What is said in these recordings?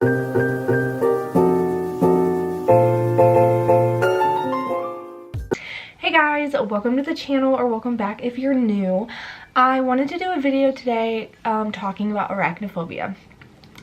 Hey guys, welcome to the channel, or welcome back if you're new. I wanted to do a video today talking about arachnophobia,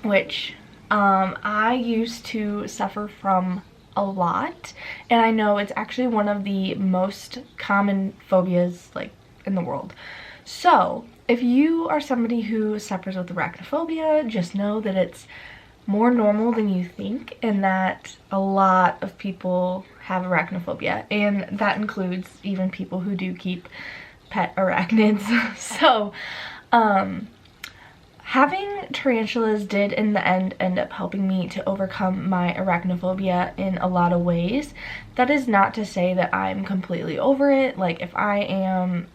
which I used to suffer from a lot, and I know it's actually one of the most common phobias like in the world. So if you are somebody who suffers with arachnophobia, just know that it's more normal than you think, and that a lot of people have arachnophobia, and that includes even people who do keep pet arachnids. So having tarantulas did in the end up helping me to overcome my arachnophobia in a lot of ways. That is not to say that I'm completely over it. Like if I am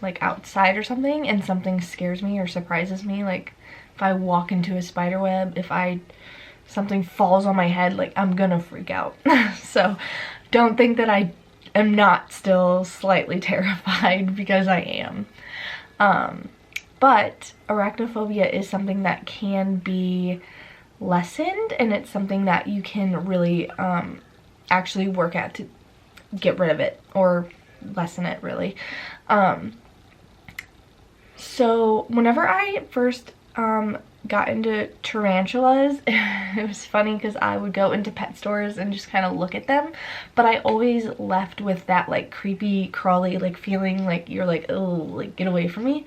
like outside or something and something scares me or surprises me, like if I walk into a spider web, if something falls on my head, like I'm gonna freak out. So don't think that I am not still slightly terrified, because I am. But arachnophobia is something that can be lessened, and it's something that you can really actually work at to get rid of it, or lessen it really. So whenever I first got into tarantulas, it was funny because I would go into pet stores and just kind of look at them, but I always left with that like creepy crawly like feeling, like you're like, oh, like get away from me.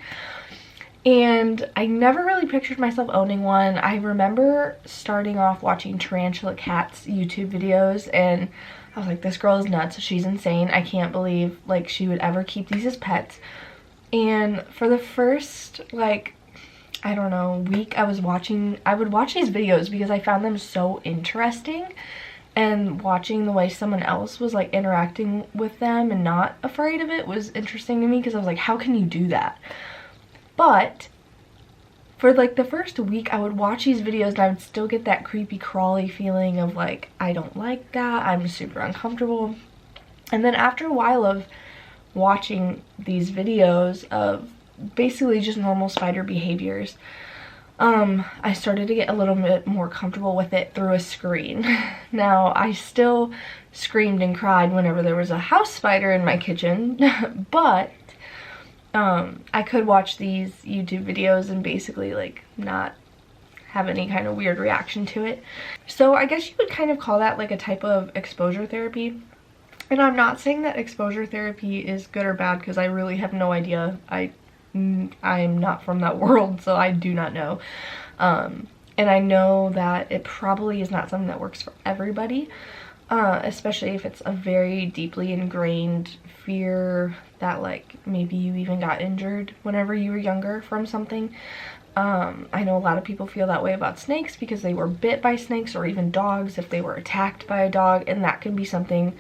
And I never really pictured myself owning one. I remember starting off watching Tarantula Cat's YouTube videos, and I was like, this girl is nuts, she's insane, I can't believe like she would ever keep these as pets. And for the first like, I don't know, week I would watch these videos because I found them so interesting, and watching the way someone else was like interacting with them and not afraid of it was interesting to me, because I was like, how can you do that? But for like the first week I would watch these videos and I would still get that creepy crawly feeling of like, I don't like that, I'm super uncomfortable. And then after a while of watching these videos of basically just normal spider behaviors, I started to get a little bit more comfortable with it through a screen. Now, I still screamed and cried whenever there was a house spider in my kitchen, but I could watch these YouTube videos and basically like not have any kind of weird reaction to it. So I guess you would kind of call that like a type of exposure therapy. And I'm not saying that exposure therapy is good or bad, because I really have no idea. I'm not from that world, so I do not know. And I know that it probably is not something that works for everybody, especially if it's a very deeply ingrained fear that like maybe you even got injured whenever you were younger from something. I know a lot of people feel that way about snakes because they were bit by snakes, or even dogs if they were attacked by a dog, and that can be something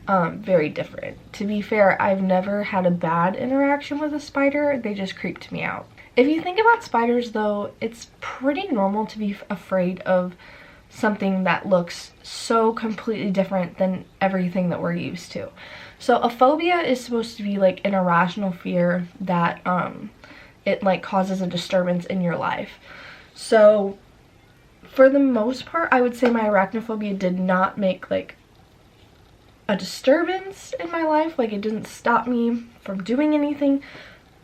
very different. To be fair, I've never had a bad interaction with a spider, they just creeped me out. If you think about spiders though, it's pretty normal to be afraid of something that looks so completely different than everything that we're used to. So a phobia is supposed to be like an irrational fear that it like causes a disturbance in your life. So for the most part, I would say my arachnophobia did not make like a disturbance in my life. Like it didn't stop me from doing anything,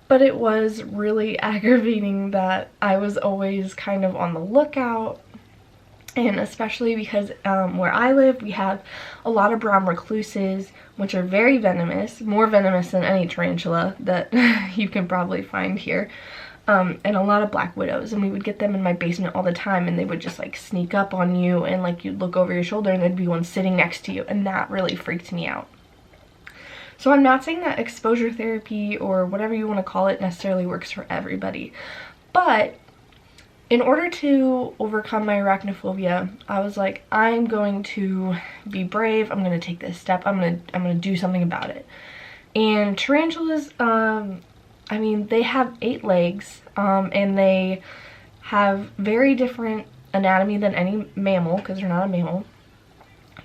but it was really aggravating that I was always kind of on the lookout. And especially because where I live, we have a lot of brown recluses, which are very venomous, more venomous than any tarantula that you can probably find here. And a lot of black widows, and we would get them in my basement all the time, and they would just like sneak up on you, and like you'd look over your shoulder and there'd be one sitting next to you, and that really freaked me out. So I'm not saying that exposure therapy or whatever you want to call it necessarily works for everybody, but in order to overcome my arachnophobia, I was like, I'm going to be brave, I'm going to take this step, I'm going to do something about it. And tarantulas, I mean, they have 8 legs, and they have very different anatomy than any mammal, because they're not a mammal,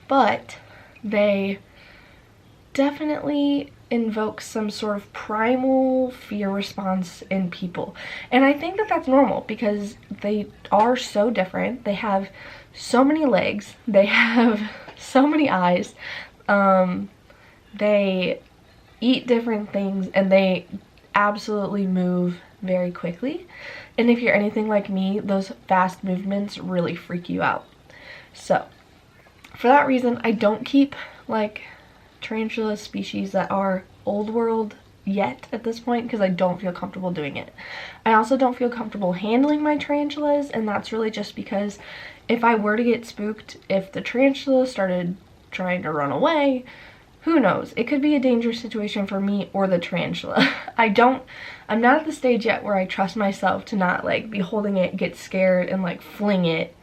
but they definitely invokes some sort of primal fear response in people. And I think that that's normal because they are so different. They have so many legs, they have so many eyes, they eat different things, and they absolutely move very quickly. And if you're anything like me, those fast movements really freak you out. So for that reason, I don't keep like tarantula species that are old world yet at this point because I don't feel comfortable doing it. I also don't feel comfortable handling my tarantulas, and that's really just because if I were to get spooked, if the tarantula started trying to run away, who knows? It could be a dangerous situation for me or the tarantula. I'm not at the stage yet where I trust myself to not like be holding it, get scared, and like fling it,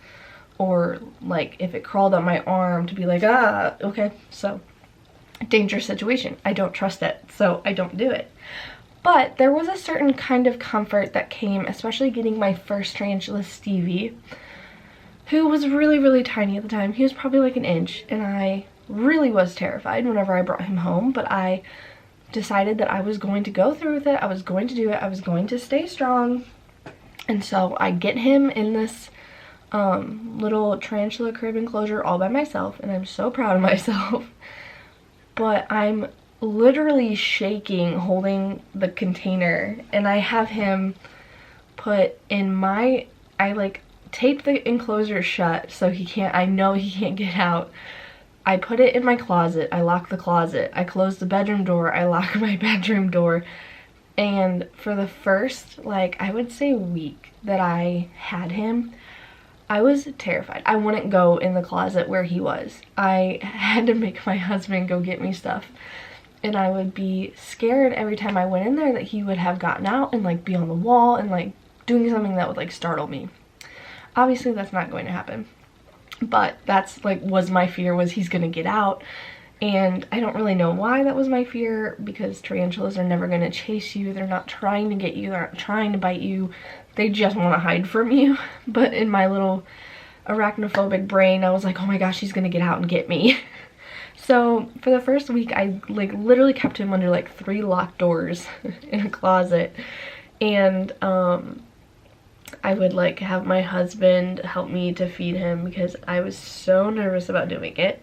or like if it crawled up my arm to be like, ah, okay, so dangerous situation. I don't trust it, so I don't do it. But there was a certain kind of comfort that came, especially getting my first tarantula, Stevie, who was really, really tiny at the time. He was probably like an inch, and I really was terrified whenever I brought him home, but I decided that I was going to go through with it. I was going to do it. I was going to stay strong. And so I get him in this little tarantula crib enclosure all by myself, and I'm so proud of myself. But I'm literally shaking holding the container, and I have him put in my, I like tape the enclosure shut so I know he can't get out. I put it in my closet, I lock the closet, I close the bedroom door, I lock my bedroom door. And for the first, like, I would say week that I had him, I was terrified. I wouldn't go in the closet where he was. I had to make my husband go get me stuff. And I would be scared every time I went in there that he would have gotten out and like be on the wall and like doing something that would like startle me. Obviously that's not going to happen. But that's like was my fear, was he's gonna get out. And I don't really know why that was my fear, because tarantulas are never gonna chase you. They're not trying to get you, they're not trying to bite you. They just want to hide from you. But in my little arachnophobic brain, I was like, oh my gosh, he's gonna get out and get me. So for the first week, I like literally kept him under like 3 locked doors in a closet. And I would like have my husband help me to feed him because I was so nervous about doing it.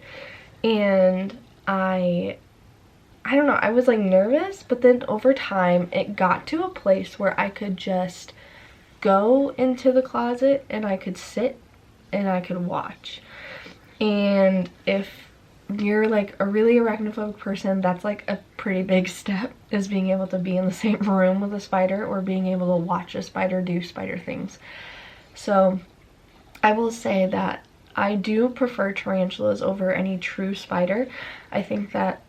And I don't know, I was like nervous, but then over time it got to a place where I could just go into the closet and I could sit and I could watch. And if you're like a really arachnophobic person, that's like a pretty big step, is being able to be in the same room with a spider or being able to watch a spider do spider things. So I will say that I do prefer tarantulas over any true spider. I think that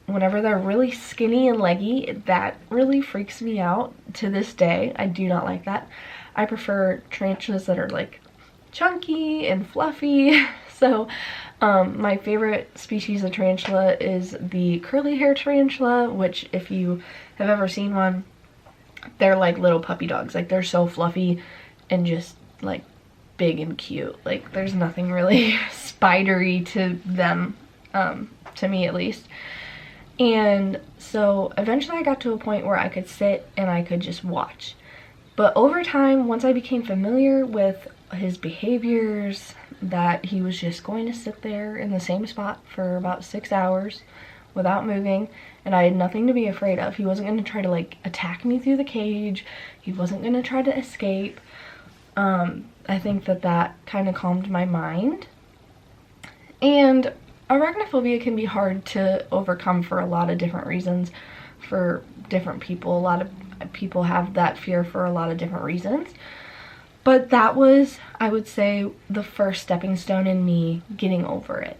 whenever they're really skinny and leggy, that really freaks me out to this day. I do not like that. I prefer tarantulas that are like chunky and fluffy. So my favorite species of tarantula is the curly hair tarantula, which if you have ever seen one, they're like little puppy dogs. Like they're so fluffy and just like big and cute. Like there's nothing really spidery to them, to me at least. And so eventually I got to a point where I could sit and I could just watch. But over time, once I became familiar with his behaviors, that he was just going to sit there in the same spot for about 6 hours without moving, and I had nothing to be afraid of. He wasn't going to try to like attack me through the cage. He wasn't going to try to escape. I think that kind of calmed my mind. And arachnophobia can be hard to overcome for a lot of different reasons for different people. A lot of people have that fear for a lot of different reasons. But that was, I would say, the first stepping stone in me getting over it.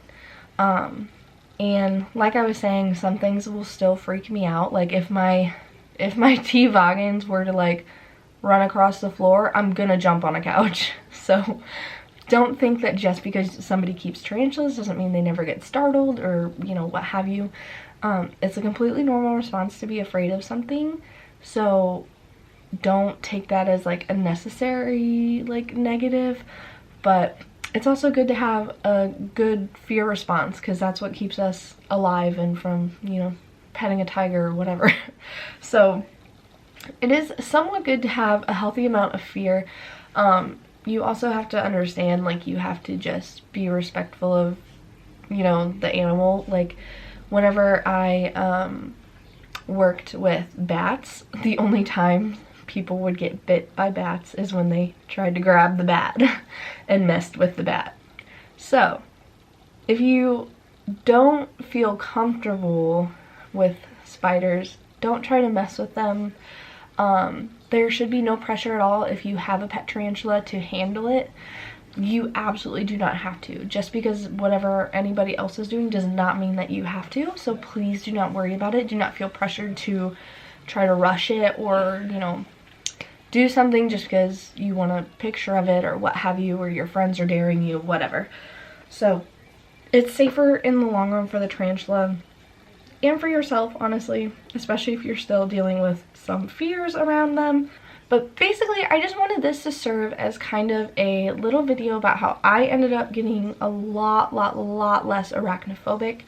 And like I was saying, some things will still freak me out. Like if my T-Vagans were to like run across the floor, I'm gonna jump on a couch. So don't think that just because somebody keeps tarantulas doesn't mean they never get startled or, you know, what have you. It's a completely normal response to be afraid of something. So don't take that as like a necessary like negative, but it's also good to have a good fear response, because that's what keeps us alive and from, you know, petting a tiger or whatever. So it is somewhat good to have a healthy amount of fear. You also have to understand, like, you have to just be respectful of, you know, the animal. Like, whenever I worked with bats, the only time people would get bit by bats is when they tried to grab the bat and messed with the bat. So if you don't feel comfortable with spiders, don't try to mess with them. There should be no pressure at all if you have a pet tarantula to handle it. You absolutely do not have to. Just because whatever anybody else is doing does not mean that you have to. So please do not worry about it. Do not feel pressured to try to rush it or, you know, do something just because you want a picture of it or what have you, or your friends are daring you, whatever. So it's safer in the long run for the tarantula and for yourself, honestly, especially if you're still dealing with some fears around them. But basically, I just wanted this to serve as kind of a little video about how I ended up getting a lot less arachnophobic.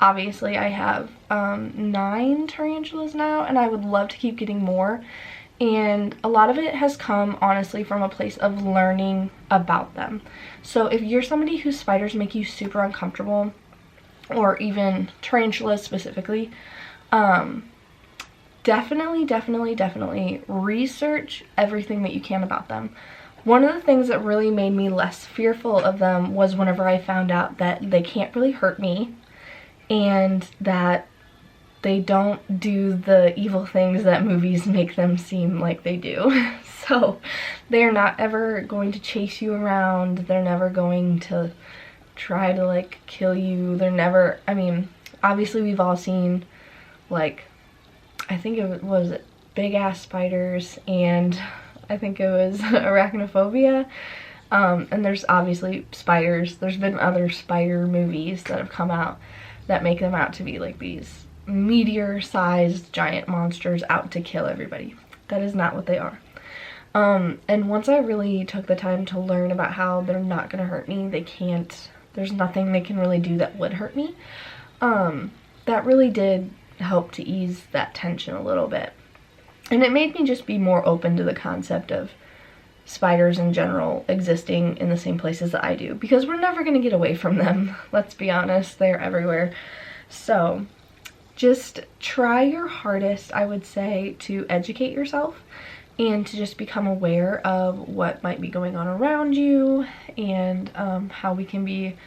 Obviously, I have 9 tarantulas now, and I would love to keep getting more. And a lot of it has come, honestly, from a place of learning about them. So if you're somebody whose spiders make you super uncomfortable, or even tarantulas specifically, definitely research everything that you can about them. One of the things that really made me less fearful of them was whenever I found out that they can't really hurt me and that they don't do the evil things that movies make them seem like they do. So they're not ever going to chase you around. They're never going to try to, like, kill you. They're never, I mean, obviously we've all seen, like, I think it was big ass spiders, and I think it was Arachnophobia. And there's obviously spiders. There's been other spider movies that have come out that make them out to be like these meteor-sized giant monsters out to kill everybody. That is not what they are. And once I really took the time to learn about how they're not gonna hurt me, they can't, there's nothing they can really do that would hurt me, that really did help to ease that tension a little bit. And it made me just be more open to the concept of spiders in general existing in the same places that I do, because we're never going to get away from them. Let's be honest, they're everywhere. So just try your hardest, I would say, to educate yourself and to just become aware of what might be going on around you, and how we can be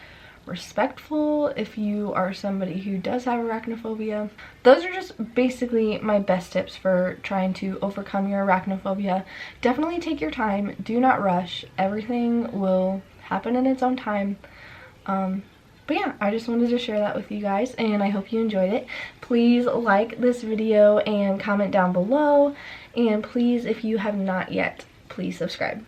respectful if you are somebody who does have arachnophobia. Those are just basically my best tips for trying to overcome your arachnophobia. Definitely take your time. Do not rush. Everything will happen in its own time. But yeah, I just wanted to share that with you guys, and I hope you enjoyed it. Please like this video and comment down below, and please, if you have not yet, please subscribe.